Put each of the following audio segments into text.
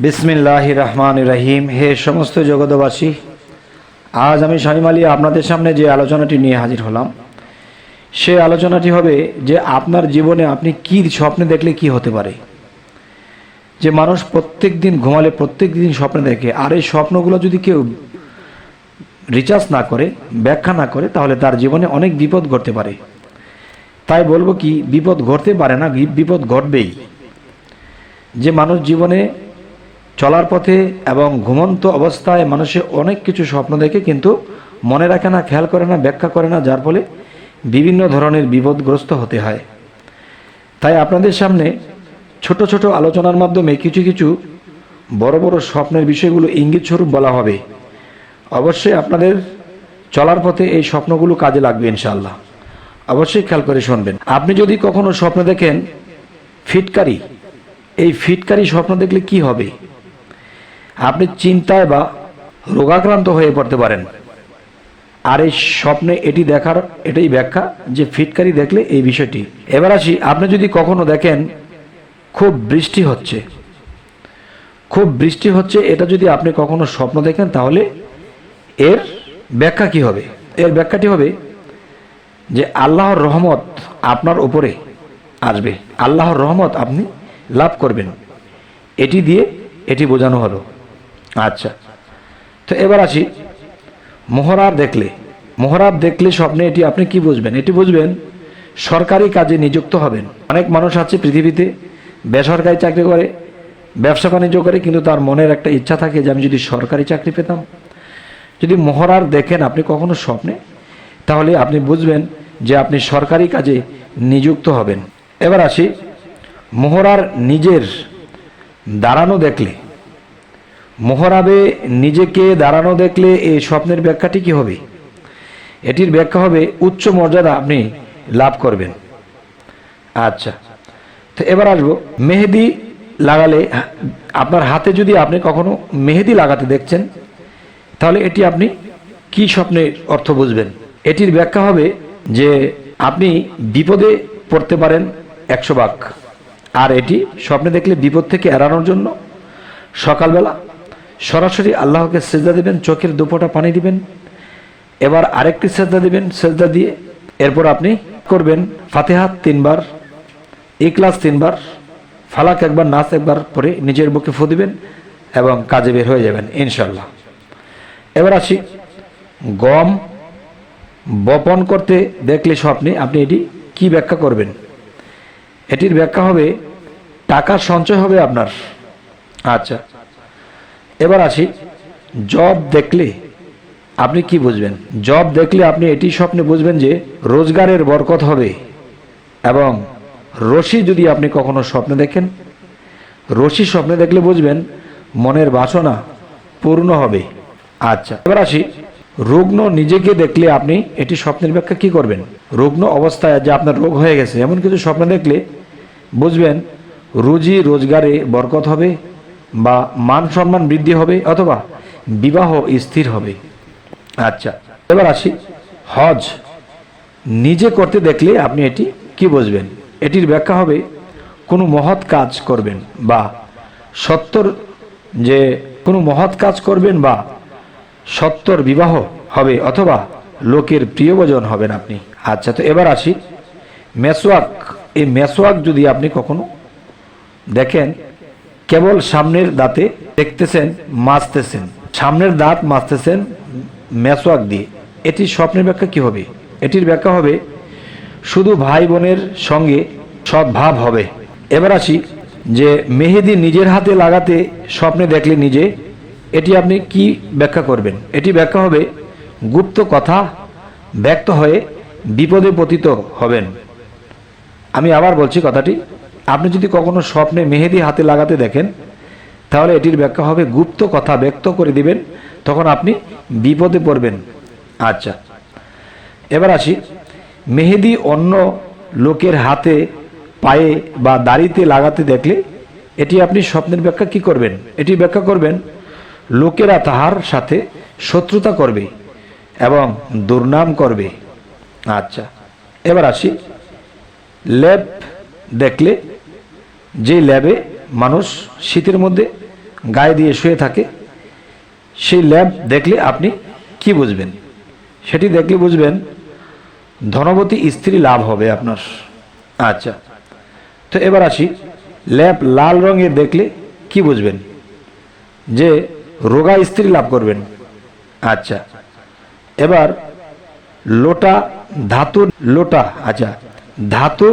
বিসমিল্লাহির রহমানির রহিম। হে সমস্ত জগতবাসী, আজ আমি শামীম আলী আপনাদের সামনে যে আলোচনাটি নিয়ে হাজির হলাম, সে আলোচনাটি হবে যে আপনার জীবনে আপনি কী স্বপ্নে দেখলে কি হতে পারে। যে মানুষ প্রত্যেক দিন ঘুমালে প্রত্যেক দিন স্বপ্নে দেখে, আর এই স্বপ্নগুলো যদি কেউ রিচার্জ না করে, ব্যাখ্যা না করে, তাহলে তার জীবনে অনেক বিপদ ঘটতে পারে। তাই বলবো কি, বিপদ ঘটতে পারে না, বিপদ ঘটবেই। যে মানুষ জীবনে চলার পথে এবং ঘুমন্ত অবস্থায় মানুষে অনেক কিছু স্বপ্ন দেখে, কিন্তু মনে রাখে না, খেয়াল করে না, ব্যাখ্যা করে না, যার ফলে বিভিন্ন ধরনের বিপদগ্রস্ত হতে হয়। তাই আপনাদের সামনে ছোট ছোট আলোচনার মাধ্যমে কিছু কিছু বড় বড় স্বপ্নের বিষয়গুলো ইঙ্গিত স্বরূপ বলা হবে। অবশ্যই আপনাদের চলার পথে এই স্বপ্নগুলো কাজে লাগবে ইনশাআল্লাহ। অবশ্যই খেয়াল করে শুনবেন। আপনি যদি কখনো স্বপ্ন দেখেন ফিটকারি, এই ফিটকারি স্বপ্ন দেখলে কি হবে? আপনি চিন্তায় বা রোগাক্রান্ত হয়ে পড়তে পারেন। আর এই স্বপ্নে এটি দেখার এটাই ব্যাখ্যা যে ফিটকারি দেখলে এই বিষয়টি। এবার আসি, আপনি যদি কখনো দেখেন খুব বৃষ্টি হচ্ছে, খুব বৃষ্টি হচ্ছে, এটা যদি আপনি কখনো স্বপ্ন দেখেন, তাহলে এর ব্যাখ্যা কি হবে? এর ব্যাখ্যাটি হবে যে আল্লাহর রহমত আপনার উপরে আসবে, আল্লাহর রহমত আপনি লাভ করবেন। এটি দিয়ে এটি বোঝানো হলো। আচ্ছা, তো এবার আসি, মোহরাব দেখলে স্বপ্নে এটি আপনি কি বুঝবেন? এটি বুঝবেন সরকারি কাজে নিযুক্ত হবেন। অনেক মানুষ আছে পৃথিবীতে বেসরকারি চাকরি করে, ব্যবসা বাণিজ্য করে, কিন্তু তার মনের একটা ইচ্ছা থাকে যে আমি যদি সরকারি চাকরি পেতাম। যদি মোহরার দেখেন আপনি কখনো স্বপ্নে, তাহলে আপনি বুঝবেন যে আপনি সরকারি কাজে নিযুক্ত হবেন। এবার আসি, মোহরার নিজের দাঁড়ানো দেখলে, মোহরাবে নিজেকে দাঁড়ানো দেখলে এই স্বপ্নের ব্যাখ্যাটি কি হবে? এটির ব্যাখ্যা হবে উচ্চ মর্যাদা আপনি লাভ করবেন। আচ্ছা, তো এবার আসবো, মেহেদি লাগালে, আপনার হাতে যদি আপনি কখনো মেহেদি লাগাতে দেখছেন, তাহলে এটি আপনি কি স্বপ্নের অর্থ বুঝবেন? এটির ব্যাখ্যা হবে যে আপনি বিপদে পড়তে পারেন 100 ভাগ। আর এটি স্বপ্নে দেখলে বিপদ থেকে এড়ানোর জন্য সকালবেলা সরাসরি আল্লাহকে সেজদা দিবেন, চোখের দুপোটা পানি দিবেন, এবার আরেকটি সেজদা দিবেন, সেজদা দিয়ে এরপর আপনি করবেন ফাতিহা 3 বার, ইখলাস 3 বার, ফালাক 1 বার, নাস 1 বার পরে নিজের বুকে ফু দিবেন এবং কাজে বের হয়ে যাবেন ইনশাল্লাহ। এবার আসি, গম বপন করতে দেখলে স্বপ্নে আপনি এটি কি ব্যাখ্যা করবেন? এটির ব্যাখ্যা হবে টাকা সঞ্চয় হবে আপনার। আচ্ছা, এবার আসি, জব দেখলে আপনি কি বুঝবেন? জব দেখলে আপনি এটি স্বপ্নে বুঝবেন যে রোজগারের বরকত হবে। এবং রশি যদি আপনি কখনো স্বপ্নে দেখেন, রশি স্বপ্নে দেখলে বুঝবেন মনের বাসনা পূর্ণ হবে। আচ্ছা, এবার আসি, রুগ্ন নিজেকে দেখলে আপনি এটি স্বপ্নের ব্যাখ্যা কি করবেন? রুগ্ন অবস্থায় যে আপনার রোগ হয়ে গেছে এমন কিছু স্বপ্ন দেখলে বুঝবেন রুজি রোজগারে বরকত হবে, বা মান সম্মান বৃদ্ধি হবে, অথবা বিবাহ স্থির হবে। আচ্ছা, এবার আসি, হজ নিজে করতে দেখলে আপনি এটি কি বুঝবেন? এটির ব্যাখ্যা হবে কোনো মহৎ কাজ করবেন, বা সত্তর যে কোনো মহৎ কাজ করবেন, বা সত্তর বিবাহ হবে, অথবা লোকের প্রিয়ভোজন হবেন আপনি। আচ্ছা, তো এবার আসি, মেসওয়াক, এই মেসওয়াক যদি আপনি কখনো দেখেন কেবল সামনের দাঁতে দেখতেছেন, মাজতেছেন, সামনের দাঁত মাজতেছেন মেসওয়াক দিয়ে, এটি স্বপ্নের ব্যাখ্যা কি হবে? এটির ব্যাখ্যা হবে শুধু ভাই বোনের সঙ্গে সদ্ভাব হবে। এবার আসি, যে মেহেদি নিজের হাতে লাগাতে স্বপ্নে দেখলে নিজে, এটি আপনি কি ব্যাখ্যা করবেন? এটি ব্যাখ্যা হবে গুপ্ত কথা ব্যক্ত হয়ে বিপদে পতিত হবেন। আমি আবার বলছি কথাটি, আপনি যদি কখনো স্বপ্নে মেহেদি হাতে লাগাতে দেখেন, তাহলে এটির ব্যাখ্যা হবে গুপ্ত কথা ব্যক্ত করে দিবেন, তখন আপনি বিপদে পড়বেন। আচ্ছা, এবার আসি, মেহেদি অন্য লোকের হাতে, পায়ে বা দাড়িতে লাগাতে দেখলে এটি আপনি স্বপ্নের ব্যাখ্যা কি করবেন? এটি ব্যাখ্যা করবেন লোকেরা তাহার সাথে শত্রুতা করবে এবং দুর্নাম করবে। আচ্ছা, এবার আসি, ল্যাব দেখলে, যে ল্যাবে মানুষ শীতের মধ্যে গায়ে দিয়ে শুয়ে থাকে, সেই ল্যাম্প দেখলে আপনি কি বুঝবেন? সেটি দেখলে বুঝবেন ধনবতী স্ত্রী লাভ হবে আপনার। আচ্ছা, তো এবার আসি, ল্যাম্প লাল রঙের দেখলে কি বুঝবেন? যে রোগা স্ত্রী লাভ করবেন। আচ্ছা, এবার লোটা ধাতু লোটা, আচ্ছা ধাতু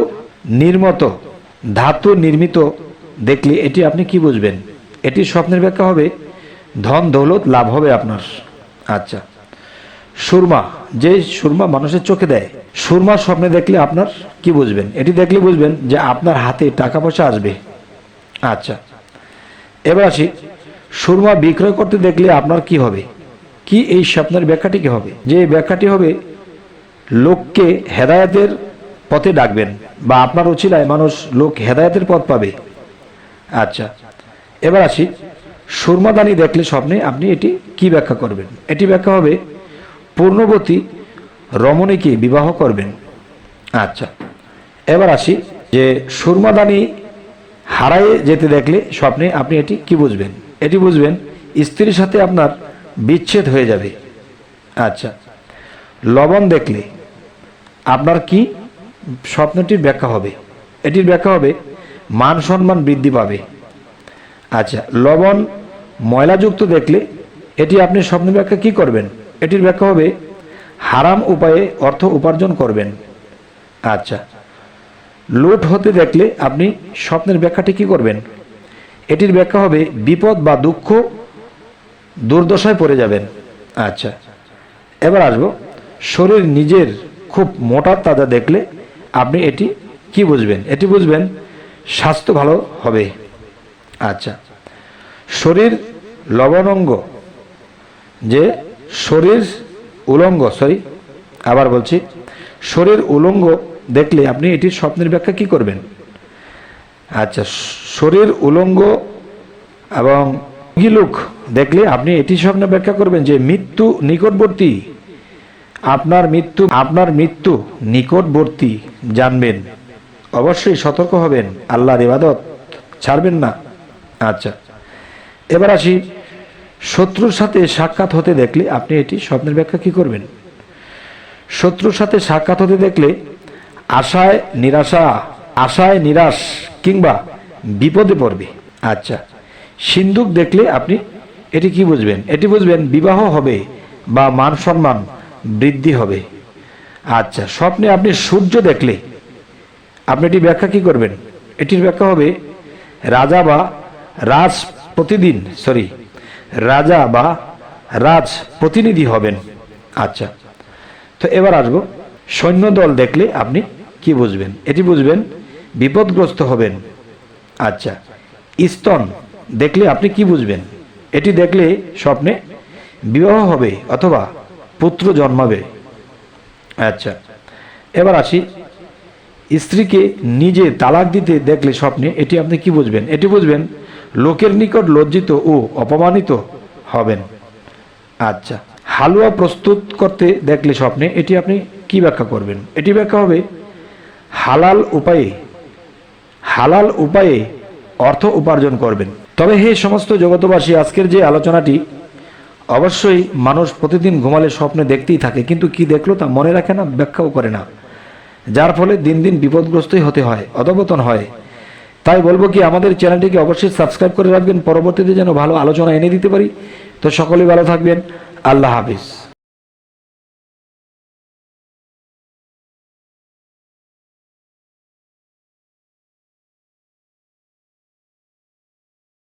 নির্মিত দেখলে এটি আপনি কি বুঝবেন? এটি স্বপ্নের ব্যাখ্যা হবে ধন দৌলত লাভ হবে আপনার। আচ্ছা, সুরমা, যে সুরমা মানুষের চোখে দেয়, সুরমা স্বপ্নে দেখলে আপনার কি বুঝবেন? এটি দেখলে বুঝবেন যে আপনার হাতে টাকা পয়সা আসবে। আচ্ছা, এবার আসি, সুরমা বিক্রয় করতে দেখলে আপনার কি হবে? কি এই স্বপ্নের ব্যাখ্যাটি কি হবে? যে ব্যাখ্যাটি হবে লোককে হেদায়েতের পথে ডাকবেন, বা আপনার উছিলায় লোক হেদায়েতের পথ পাবে। আচ্ছা, এবার আসি, সুরমাদানি দেখলে স্বপ্নে আপনি এটি কি ব্যাখ্যা করবেন? এটি ব্যাখ্যা হবে পূর্ণবতী রমণীকে বিবাহ করবেন। আচ্ছা, এবার আসি, যে সুরমাদানি হারায়ে যেতে দেখলে স্বপ্নে আপনি এটি কি বুঝবেন? এটি বুঝবেন স্ত্রীর সাথে আপনার বিচ্ছেদ হয়ে যাবে। আচ্ছা, লবণ দেখলে আপনার কি স্বপ্নটির ব্যাখ্যা হবে? এটির ব্যাখ্যা হবে মান সম্মান বৃদ্ধি পাবে। আচ্ছা, লবণ ময়লাযুক্ত দেখলে এটি আপনি স্বপ্ন ব্যাখ্যা কি করবেন? এটির ব্যাখ্যা হবে হারাম উপায়ে অর্থ উপার্জন করবেন। আচ্ছা, লুট হতে দেখলে আপনি স্বপ্নের ব্যাখ্যাটি কি করবেন? এটির ব্যাখ্যা হবে বিপদ বা দুঃখ দুর্দশায় পড়ে যাবেন। আচ্ছা, এবার আসবো, শরীর নিজের খুব মোটা তাজা দেখলে আপনি এটি কি বুঝবেন? এটি বুঝবেন স্বাস্থ্য ভালো হবে। আচ্ছা, শরীর লবণাঙ্গ, যে শরীর উলঙ্গ, শরীর উলঙ্গ দেখলে আপনি এটির স্বপ্নের ব্যাখ্যা কি করবেন? আচ্ছা, শরীর উলঙ্গ এবং গিলুক দেখলে আপনি এটি স্বপ্নে ব্যাখ্যা করবেন যে মৃত্যু নিকটবর্তী, আপনার মৃত্যু নিকটবর্তী জানবেন, অবশ্যই সতর্ক হবেন, আল্লাহর ইবাদত ছাড়বেন না। আচ্ছা, এবার আসি, শত্রুর সাথে সাক্ষাৎ হতে দেখলে আপনি এটি স্বপ্নের ব্যাখ্যা কি করবেন? শত্রুর সাথে সাক্ষাৎ হতে দেখলে আশায় নিরাশ কিংবা বিপদে পড়বে। আচ্ছা, সিন্দুক দেখলে আপনি এটি কি বুঝবেন? এটি বুঝবেন বিবাহ হবে বা মান সম্মান বৃদ্ধি হবে। আচ্ছা, স্বপ্নে আপনি সূর্য দেখলে আপনি এটি ব্যাখ্যা কি করবেন? এটির ব্যাখ্যা হবে রাজা বা রাজ প্রতিনিধি হবেন। আচ্ছা, তো এবার আসবো, সৈন্যদল দেখলে আপনি কি বুঝবেন? এটি বুঝবেন বিপদগ্রস্ত হবেন। আচ্ছা, স্তন দেখলে আপনি কি বুঝবেন? এটি দেখলে স্বপ্নে বিবাহ হবে অথবা পুত্র জন্মাবে। আচ্ছা, এবার আসি, স্ত্রীকে নিজে তালাক দিতে দেখলে স্বপ্নে এটি আপনি কি বুঝবেন? এটি বুঝবেন লোকের নিকট লজ্জিত ও অপমানিত হবেন। আচ্ছা, হালুয়া প্রস্তুত করতে দেখলে স্বপ্নে এটি আপনি কি ব্যাখ্যা করবেন? এটি ব্যাখ্যা হবে হালাল উপায়ে অর্থ উপার্জন করবেন। তবে হে সমস্ত জগতবাসী, আজকের যে আলোচনাটি, অবশ্যই মানুষ প্রতিদিন ঘুমালে স্বপ্নে দেখতেই থাকে, কিন্তু কি দেখলো তা মনে রাখে না, ব্যাখ্যাও করে না, যার ফলে দিন দিন বিপদগ্রস্তই হতে হয়, অধঃপতন হয়। তাই বলবো কি, আমাদের চ্যানেলটিকে অবশ্যই সাবস্ক্রাইব করে রাখবেন, পরবর্তীতে যেন ভালো আলোচনা এনে দিতে পারি। তো সকলেই ভালো থাকবেন, আল্লাহ হাফিজ।